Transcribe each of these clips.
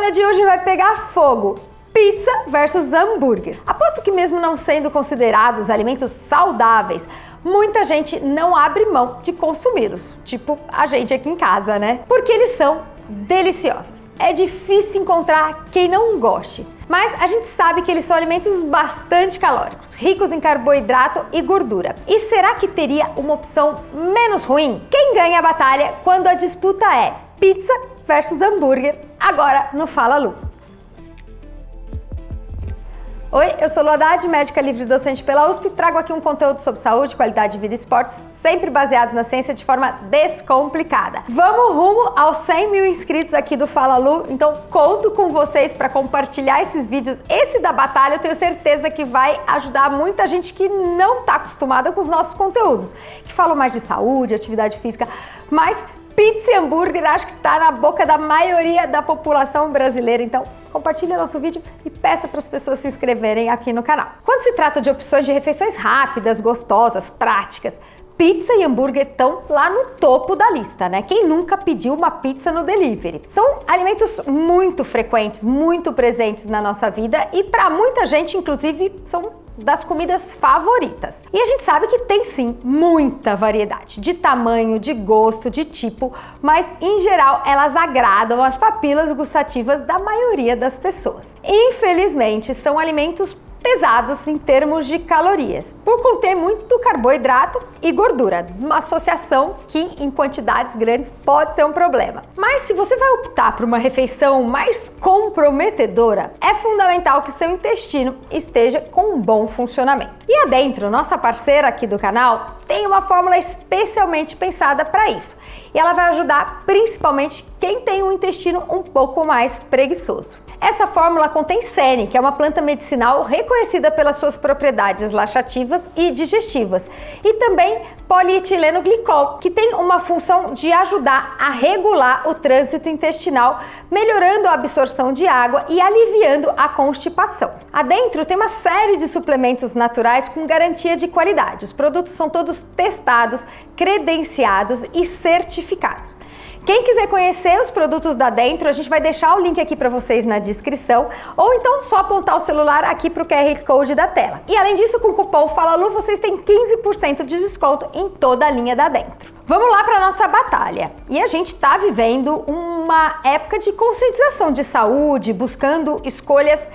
batalha de hoje vai pegar fogo. Pizza versus hambúrguer. Aposto que mesmo não sendo considerados alimentos saudáveis, muita gente não abre mão de consumi-los, tipo a gente aqui em casa, né? Porque eles são deliciosos. É difícil encontrar quem não goste, mas a gente sabe que eles são alimentos bastante calóricos, ricos em carboidrato e gordura. E será que teria uma opção menos ruim? Quem ganha a batalha quando a disputa é pizza versus hambúrguer? Agora no Fala Lu. Oi, eu sou Lu Haddad, médica livre docente pela USP, trago aqui um conteúdo sobre saúde, qualidade de vida e esportes, sempre baseados na ciência de forma descomplicada. Vamos rumo aos 100 mil inscritos aqui do Fala Lu, então conto com vocês para compartilhar esses vídeos. Esse da batalha eu tenho certeza que vai ajudar muita gente que não está acostumada com os nossos conteúdos, que falam mais de saúde, atividade física, mas pizza e hambúrguer acho que está na boca da maioria da população brasileira, então compartilhe nosso vídeo e peça para as pessoas se inscreverem aqui no canal. Quando se trata de opções de refeições rápidas, gostosas, práticas, pizza e hambúrguer estão lá no topo da lista, né? Quem nunca pediu uma pizza no delivery? São alimentos muito frequentes, muito presentes na nossa vida e para muita gente, inclusive, são das comidas favoritas. E a gente sabe que tem sim muita variedade de tamanho, de gosto, de tipo, mas em geral elas agradam as papilas gustativas da maioria das pessoas. Infelizmente, são alimentos pesados em termos de calorias, por conter muito carboidrato e gordura, uma associação que em quantidades grandes pode ser um problema. Mas se você vai optar por uma refeição mais comprometedora, é fundamental que seu intestino esteja com um bom funcionamento. E a Dentro, nossa parceira aqui do canal, tem uma fórmula especialmente pensada para isso. E ela vai ajudar principalmente quem tem um intestino um pouco mais preguiçoso. Essa fórmula contém sene, que é uma planta medicinal reconhecida pelas suas propriedades laxativas e digestivas, e também polietileno glicol, que tem uma função de ajudar a regular o trânsito intestinal, melhorando a absorção de água e aliviando a constipação. A Dentro tem uma série de suplementos naturais com garantia de qualidade. Os produtos são todos testados, credenciados e certificados. Quem quiser conhecer os produtos da Dentro, a gente vai deixar o link aqui para vocês na descrição, ou então só apontar o celular aqui para o QR Code da tela. E além disso, com o cupom FALALU, vocês têm 15% de desconto em toda a linha da Dentro. Vamos lá para a nossa batalha. E a gente está vivendo uma época de conscientização de saúde, buscando escolhas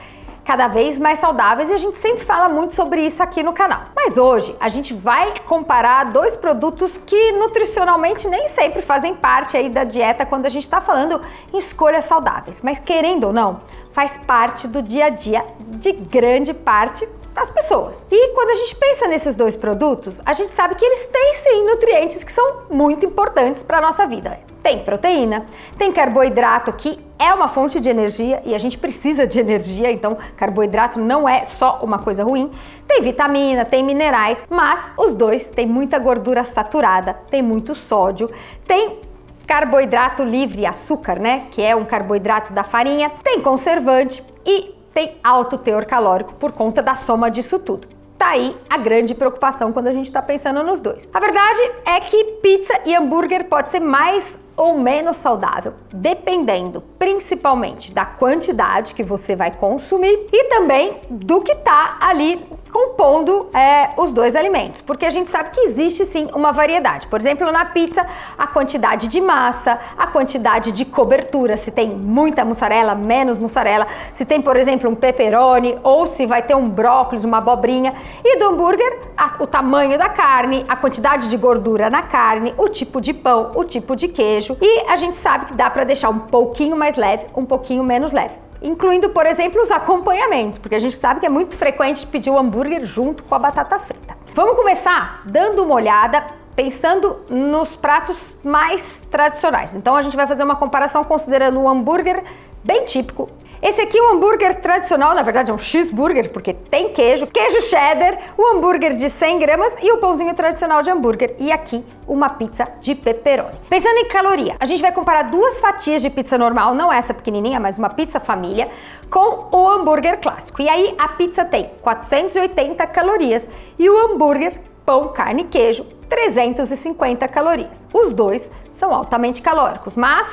cada vez mais saudáveis, e a gente sempre fala muito sobre isso aqui no canal. Mas hoje a gente vai comparar dois produtos que nutricionalmente nem sempre fazem parte aí da dieta quando a gente está falando em escolhas saudáveis, mas querendo ou não, faz parte do dia a dia de grande parte das pessoas. E quando a gente pensa nesses dois produtos, a gente sabe que eles têm sim nutrientes que são muito importantes para a nossa vida. Tem proteína, tem carboidrato, que é uma fonte de energia e a gente precisa de energia, então carboidrato não é só uma coisa ruim. Tem vitamina, tem minerais, mas os dois têm muita gordura saturada, tem muito sódio, tem carboidrato livre, açúcar, né, que é um carboidrato da farinha, tem conservante e tem alto teor calórico por conta da soma disso tudo. Tá aí a grande preocupação quando a gente está pensando nos dois. A verdade é que pizza e hambúrguer pode ser mais ou menos saudável, dependendo principalmente da quantidade que você vai consumir e também do que tá ali compondo os dois alimentos, porque a gente sabe que existe sim uma variedade. Por exemplo, na pizza, a quantidade de massa, a quantidade de cobertura, se tem muita mussarela, menos mussarela, se tem, por exemplo, um pepperoni ou se vai ter um brócolis, uma abobrinha, e do hambúrguer, o tamanho da carne, a quantidade de gordura na carne, o tipo de pão, o tipo de queijo, e a gente sabe que dá para deixar um pouquinho mais leve, um pouquinho menos leve, incluindo, por exemplo, os acompanhamentos, porque a gente sabe que é muito frequente pedir o hambúrguer junto com a batata frita. Vamos começar dando uma olhada, pensando nos pratos mais tradicionais. Então a gente vai fazer uma comparação considerando um hambúrguer bem típico. Esse aqui é um hambúrguer tradicional, na verdade é um cheeseburger, porque tem queijo cheddar, o hambúrguer de 100 gramas e o pãozinho tradicional de hambúrguer. E aqui, uma pizza de pepperoni. Pensando em caloria, a gente vai comparar duas fatias de pizza normal, não essa pequenininha, mas uma pizza família, com o hambúrguer clássico. E aí a pizza tem 480 calorias e o hambúrguer, pão, carne e queijo, 350 calorias. Os dois são altamente calóricos, mas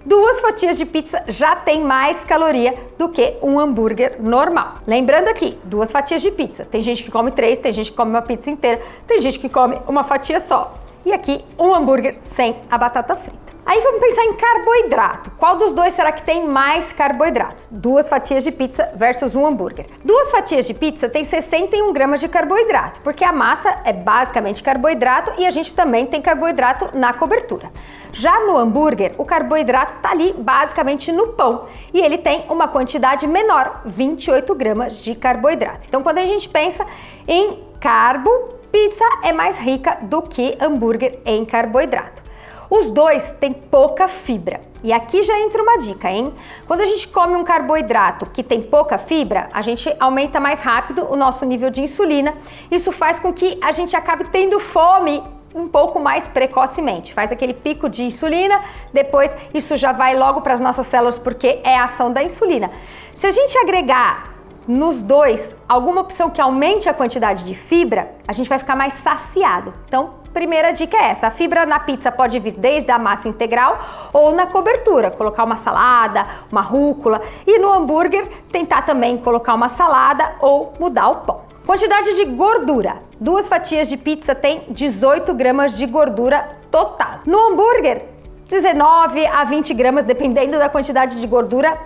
2 fatias de pizza já tem mais caloria do que um hambúrguer normal. Lembrando aqui, 2 fatias de pizza. Tem gente que come 3, tem gente que come uma pizza inteira, tem gente que come uma fatia só. E aqui, um hambúrguer sem a batata frita. Aí vamos pensar em carboidrato. Qual dos dois será que tem mais carboidrato? 2 fatias de pizza versus um hambúrguer. 2 fatias de pizza tem 61 gramas de carboidrato, porque a massa é basicamente carboidrato e a gente também tem carboidrato na cobertura. Já no hambúrguer, o carboidrato está ali basicamente no pão e ele tem uma quantidade menor, 28 gramas de carboidrato. Então, quando a gente pensa em carbo, pizza é mais rica do que hambúrguer em carboidrato. Os dois têm pouca fibra. E aqui já entra uma dica, hein? Quando a gente come um carboidrato que tem pouca fibra, a gente aumenta mais rápido o nosso nível de insulina. Isso faz com que a gente acabe tendo fome um pouco mais precocemente. Faz aquele pico de insulina, depois isso já vai logo para as nossas células porque é a ação da insulina. Se a gente agregar nos dois alguma opção que aumente a quantidade de fibra, a gente vai ficar mais saciado. Então, primeira dica é essa: a fibra na pizza pode vir desde a massa integral ou na cobertura, colocar uma salada, uma rúcula, e no hambúrguer tentar também colocar uma salada ou mudar o pão. Quantidade de gordura: 2 fatias de pizza tem 18 gramas de gordura total. No hambúrguer, 19 a 20 gramas, dependendo da quantidade de gordura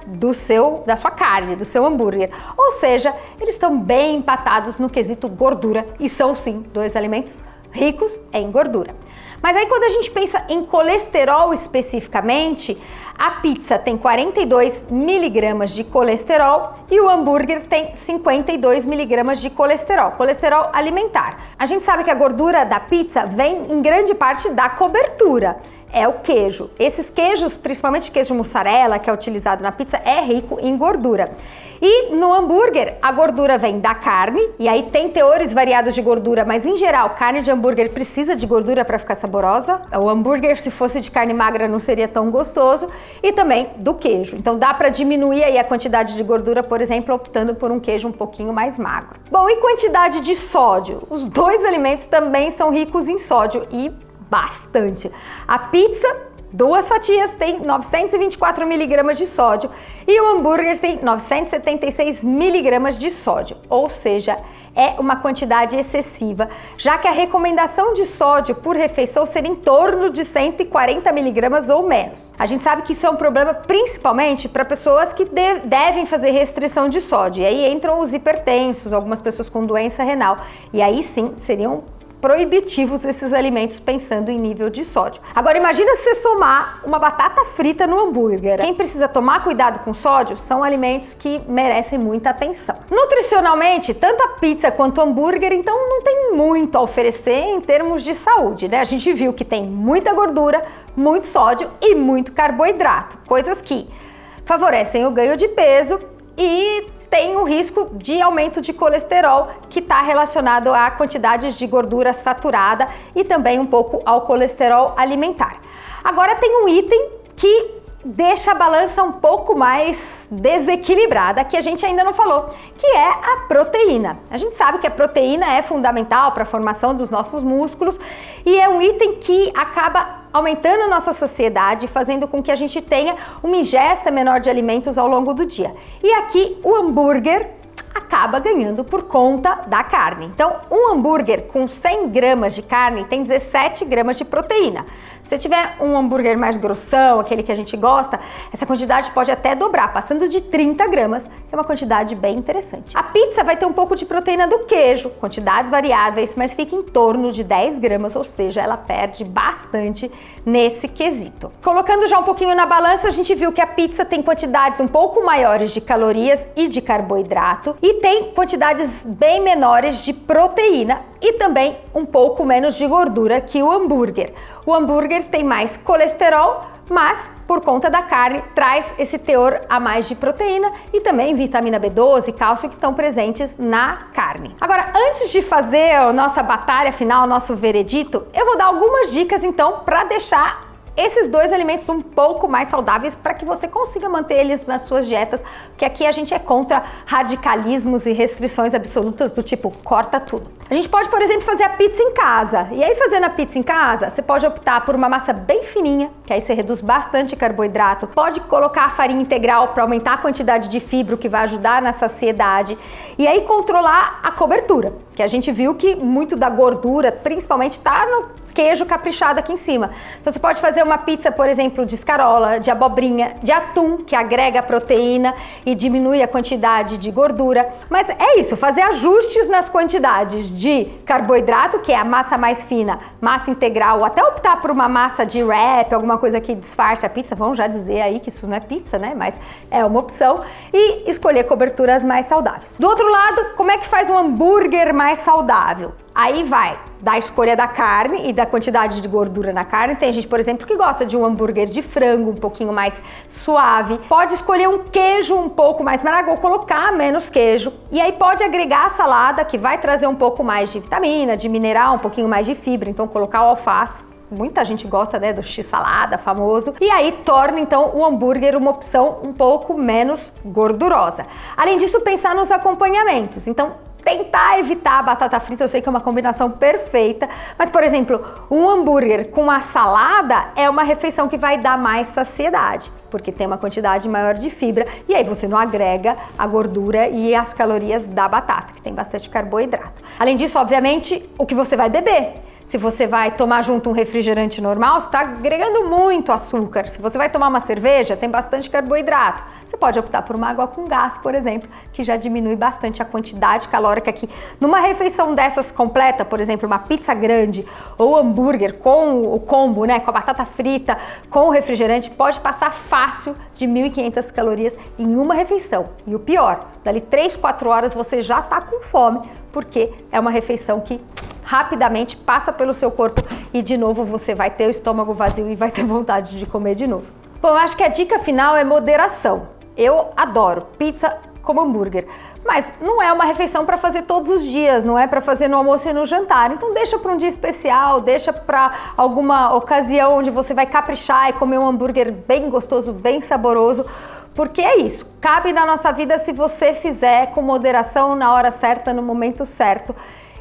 da sua carne, do seu hambúrguer. Ou seja, eles estão bem empatados no quesito gordura e são sim 2 alimentos ricos em gordura. Mas aí quando a gente pensa em colesterol especificamente, a pizza tem 42 miligramas de colesterol e o hambúrguer tem 52 miligramas de colesterol alimentar. A gente sabe que a gordura da pizza vem em grande parte da cobertura. É o queijo. Esses queijos, principalmente queijo mussarela, que é utilizado na pizza, é rico em gordura. E no hambúrguer, a gordura vem da carne, e aí tem teores variados de gordura, mas em geral, carne de hambúrguer precisa de gordura para ficar saborosa. O hambúrguer, se fosse de carne magra, não seria tão gostoso. E também do queijo. Então dá para diminuir aí a quantidade de gordura, por exemplo, optando por um queijo um pouquinho mais magro. Bom, e quantidade de sódio? Os 2 alimentos também são ricos em sódio e bastante. A pizza, 2 fatias, tem 924 miligramas de sódio e o hambúrguer tem 976 miligramas de sódio, ou seja, é uma quantidade excessiva, já que a recomendação de sódio por refeição seria em torno de 140 miligramas ou menos. A gente sabe que isso é um problema principalmente para pessoas que devem fazer restrição de sódio, e aí entram os hipertensos, algumas pessoas com doença renal, e aí sim seriam proibitivos esses alimentos pensando em nível de sódio. Agora imagina se você somar uma batata frita no hambúrguer. Quem precisa tomar cuidado com sódio são alimentos que merecem muita atenção. Nutricionalmente, tanto a pizza quanto o hambúrguer, então, não tem muito a oferecer em termos de saúde, né? A gente viu que tem muita gordura, muito sódio e muito carboidrato, coisas que favorecem o ganho de peso e tem um risco de aumento de colesterol que está relacionado a quantidades de gordura saturada e também um pouco ao colesterol alimentar. Agora tem um item que deixa a balança um pouco mais desequilibrada, que a gente ainda não falou, que é a proteína. A gente sabe que a proteína é fundamental para a formação dos nossos músculos e é um item que acaba aumentando a nossa saciedade, fazendo com que a gente tenha uma ingesta menor de alimentos ao longo do dia. E aqui o hambúrguer acaba ganhando por conta da carne. Então, um hambúrguer com 100 gramas de carne tem 17 gramas de proteína. Se tiver um hambúrguer mais grossão, aquele que a gente gosta, essa quantidade pode até dobrar, passando de 30 gramas, que é uma quantidade bem interessante. A pizza vai ter um pouco de proteína do queijo, quantidades variáveis, mas fica em torno de 10 gramas, ou seja, ela perde bastante nesse quesito. Colocando já um pouquinho na balança, a gente viu que a pizza tem quantidades um pouco maiores de calorias e de carboidrato, e tem quantidades bem menores de proteína e também um pouco menos de gordura que o hambúrguer. O hambúrguer tem mais colesterol, mas por conta da carne traz esse teor a mais de proteína e também vitamina B12 e cálcio que estão presentes na carne. Agora, antes de fazer a nossa batalha final, o nosso veredito, eu vou dar algumas dicas então para deixar esses dois alimentos um pouco mais saudáveis para que você consiga manter eles nas suas dietas, porque aqui a gente é contra radicalismos e restrições absolutas do tipo, corta tudo. A gente pode, por exemplo, fazer a pizza em casa. E aí, fazendo a pizza em casa, você pode optar por uma massa bem fininha, que aí você reduz bastante carboidrato. Pode colocar a farinha integral para aumentar a quantidade de fibra, que vai ajudar na saciedade. E aí, controlar a cobertura, que a gente viu que muito da gordura, principalmente, está no queijo caprichado aqui em cima. Então você pode fazer uma pizza, por exemplo, de escarola, de abobrinha, de atum, que agrega proteína e diminui a quantidade de gordura. Mas é isso, fazer ajustes nas quantidades de carboidrato, que é a massa mais fina, massa integral, ou até optar por uma massa de wrap, alguma coisa que disfarce a pizza, vamos já dizer aí que isso não é pizza, né? Mas é uma opção. E escolher coberturas mais saudáveis. Do outro lado, como é que faz um hambúrguer mais saudável? Aí vai da escolha da carne e da quantidade de gordura na carne. Tem gente, por exemplo, que gosta de um hambúrguer de frango um pouquinho mais suave. Pode escolher um queijo um pouco mais amargo ou colocar menos queijo. E aí pode agregar a salada, que vai trazer um pouco mais de vitamina, de mineral, um pouquinho mais de fibra. Então colocar o alface. Muita gente gosta, né, do x-salada famoso. E aí torna, então, o hambúrguer uma opção um pouco menos gordurosa. Além disso, pensar nos acompanhamentos. Então, tentar evitar a batata frita, eu sei que é uma combinação perfeita, mas, por exemplo, um hambúrguer com uma salada é uma refeição que vai dar mais saciedade, porque tem uma quantidade maior de fibra e aí você não agrega a gordura e as calorias da batata, que tem bastante carboidrato. Além disso, obviamente, o que você vai beber. Se você vai tomar junto um refrigerante normal, você está agregando muito açúcar. Se você vai tomar uma cerveja, tem bastante carboidrato. Você pode optar por uma água com gás, por exemplo, que já diminui bastante a quantidade calórica que numa refeição dessas completa, por exemplo, uma pizza grande ou hambúrguer com o combo, né, com a batata frita, com o refrigerante, pode passar fácil de 1.500 calorias em uma refeição. E o pior, dali 3, 4 horas você já está com fome, porque é uma refeição que rapidamente passa pelo seu corpo e de novo você vai ter o estômago vazio e vai ter vontade de comer de novo. Bom, eu acho que a dica final é moderação. Eu adoro pizza como hambúrguer, mas não é uma refeição para fazer todos os dias, não é para fazer no almoço e no jantar. Então deixa para um dia especial, deixa para alguma ocasião onde você vai caprichar e comer um hambúrguer bem gostoso, bem saboroso. Porque é isso, cabe na nossa vida se você fizer com moderação, na hora certa, no momento certo.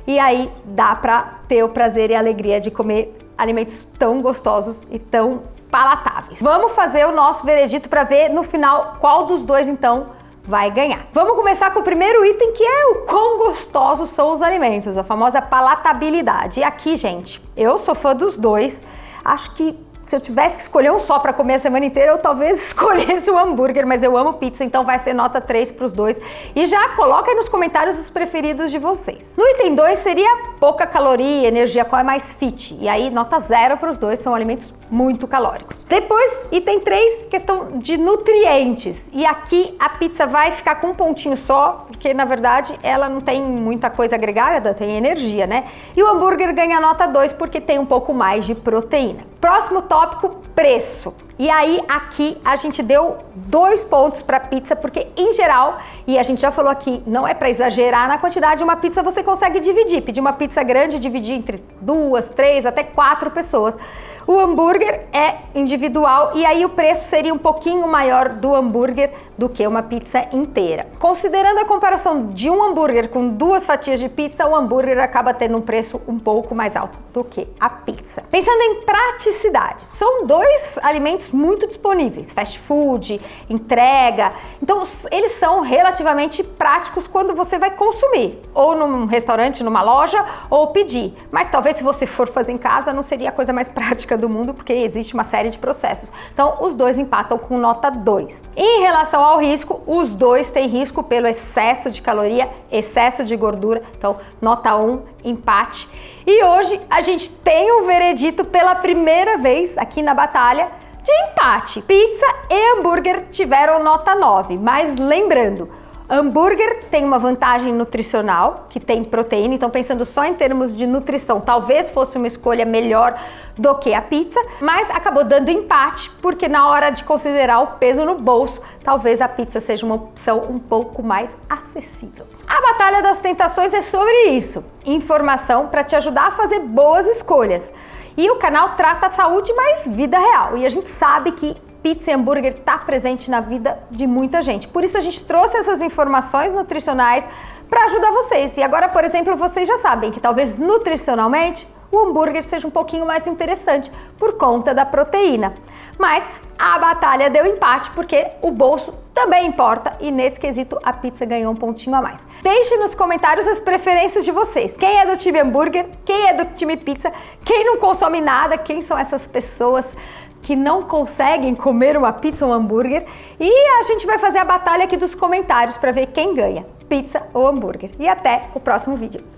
E aí dá pra ter o prazer e a alegria de comer alimentos tão gostosos e tão palatáveis. Vamos fazer o nosso veredito para ver no final qual dos dois então vai ganhar. Vamos começar com o primeiro item, que é o quão gostosos são os alimentos, a famosa palatabilidade. E aqui, gente, eu sou fã dos dois. Acho que se eu tivesse que escolher um só para comer a semana inteira, eu talvez escolhesse o hambúrguer, mas eu amo pizza, então vai ser nota 3 para os dois. E já coloca aí nos comentários os preferidos de vocês. No item 2 seria pouca caloria, energia, qual é mais fit? E aí nota 0 para os dois, são alimentos muito calóricos. Depois, item 3, questão de nutrientes. E aqui a pizza vai ficar com um pontinho só, porque na verdade ela não tem muita coisa agregada, tem energia, né? E o hambúrguer ganha nota 2 porque tem um pouco mais de proteína. Próximo tópico, preço. E aí aqui a gente deu 2 pontos para pizza, porque em geral, e a gente já falou aqui, não é para exagerar na quantidade, uma pizza você consegue dividir, pedir uma pizza grande, dividir entre 2, 3, até 4 pessoas. O hambúrguer é individual e aí o preço seria um pouquinho maior do hambúrguer do que uma pizza inteira. Considerando a comparação de um hambúrguer com 2 fatias de pizza, o hambúrguer acaba tendo um preço um pouco mais alto do que a pizza. Pensando em praticidade, são 2 alimentos muito disponíveis, fast food, entrega, então eles são relativamente práticos quando você vai consumir, ou num restaurante, numa loja, ou pedir. Mas talvez se você for fazer em casa, não seria a coisa mais prática do mundo, porque existe uma série de processos. Então, os dois empatam com nota 2. Em relação ao risco, os dois têm risco pelo excesso de caloria, excesso de gordura. Então, nota 1, empate. E hoje a gente tem um veredito pela primeira vez aqui na batalha de empate. Pizza e hambúrguer tiveram nota 9, mas lembrando, hambúrguer tem uma vantagem nutricional, que tem proteína, então pensando só em termos de nutrição, talvez fosse uma escolha melhor do que a pizza, mas acabou dando empate, porque na hora de considerar o peso no bolso, talvez a pizza seja uma opção um pouco mais acessível. A Batalha das Tentações é sobre isso, informação para te ajudar a fazer boas escolhas. E o canal trata saúde, mas vida real. E a gente sabe que pizza e hambúrguer está presente na vida de muita gente. Por isso a gente trouxe essas informações nutricionais para ajudar vocês. E agora, por exemplo, vocês já sabem que talvez nutricionalmente o hambúrguer seja um pouquinho mais interessante por conta da proteína. Mas a batalha deu empate porque o bolso também importa e nesse quesito a pizza ganhou um pontinho a mais. Deixe nos comentários as preferências de vocês. Quem é do time hambúrguer? Quem é do time pizza? Quem não consome nada? Quem são essas pessoas que não conseguem comer uma pizza ou um hambúrguer? E a gente vai fazer a batalha aqui dos comentários para ver quem ganha, pizza ou hambúrguer. E até o próximo vídeo.